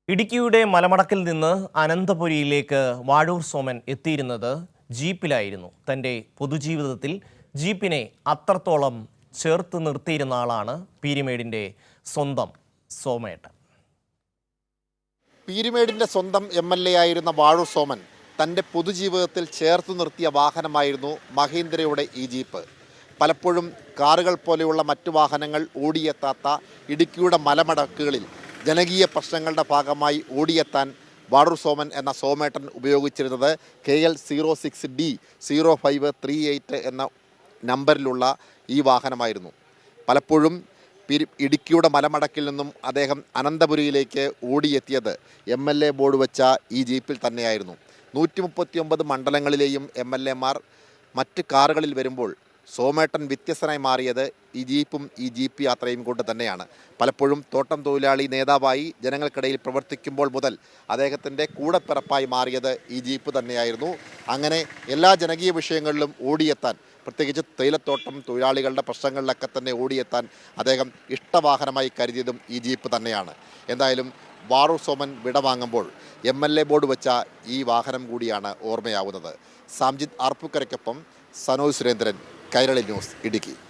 ഇടുക്കിയുടെ മലമടക്കിൽ നിന്ന് അനന്തപുരിയിലേക്ക് വാഴൂർ സോമൻ എത്തിയിരുന്നത് ജീപ്പിലായിരുന്നു. തൻ്റെ പൊതുജീവിതത്തിൽ ജീപ്പിനെ അത്രത്തോളം ചേർത്ത് നിർത്തിയിരുന്ന ആളാണ് പീരുമേടിൻ്റെ സ്വന്തം സോമേട്ടൻ. പീരുമേടിൻ്റെ സ്വന്തം MLA ആയിരുന്ന വാഴൂർ സോമൻ തൻ്റെ പൊതുജീവിതത്തിൽ ചേർത്തു നിർത്തിയ വാഹനമായിരുന്നു മഹീന്ദ്രയുടെ ഈ ജീപ്പ്. പലപ്പോഴും കാറുകൾ പോലെയുള്ള മറ്റു വാഹനങ്ങൾ ഓടിയെത്താത്ത ഇടുക്കിയുടെ മലമടക്കുകളിൽ ജനകീയ പ്രശ്നങ്ങളുടെ ഭാഗമായി ഓടിയെത്താൻ വാഴൂർ സോമൻ എന്ന സോമേട്ടൻ ഉപയോഗിച്ചിരുന്നത് KL 06D0538 എന്ന നമ്പറിലുള്ള ഈ വാഹനമായിരുന്നു. പലപ്പോഴും ഇടുക്കിയുടെ മലമടക്കിൽ നിന്നും അദ്ദേഹം അനന്തപുരിയിലേക്ക് ഓടിയെത്തിയത് MLA ബോർഡ് വെച്ച ഈ ജീപ്പിൽ തന്നെയായിരുന്നു. 139 മണ്ഡലങ്ങളിലെയും MLA മാർ മറ്റ് കാറുകളിൽ വരുമ്പോൾ സോമേട്ടൻ വ്യത്യസ്തനായി മാറിയത് ഈ ജീപ്പും ഈ ജീപ്പ് യാത്രയും കൊണ്ട് തന്നെയാണ്. പലപ്പോഴും തോട്ടം തൊഴിലാളി നേതാവായി ജനങ്ങൾക്കിടയിൽ പ്രവർത്തിക്കുമ്പോൾ മുതൽ അദ്ദേഹത്തിൻ്റെ കൂടപ്പിറപ്പായി മാറിയത് ഈ ജീപ്പ് തന്നെയായിരുന്നു. അങ്ങനെ എല്ലാ ജനകീയ വിഷയങ്ങളിലും ഓടിയെത്താൻ, പ്രത്യേകിച്ച് തേയിലത്തോട്ടം തൊഴിലാളികളുടെ പ്രശ്നങ്ങളിലൊക്കെ തന്നെ ഓടിയെത്താൻ അദ്ദേഹം ഇഷ്ടവാഹനമായി കരുതിയതും ഈ ജീപ്പ് തന്നെയാണ്. എന്തായാലും വാഴൂർ സോമൻ വിടവാങ്ങുമ്പോൾ MLA ബോർഡ് വെച്ച ഈ വാഹനം കൂടിയാണ് ഓർമ്മയാവുന്നത്. സാംജിത് ആർപ്പുക്കരയ്ക്കൊപ്പം സനോജ് സുരേന്ദ്രൻ, കൈരളി ന്യൂസ്, ഇടുക്കി.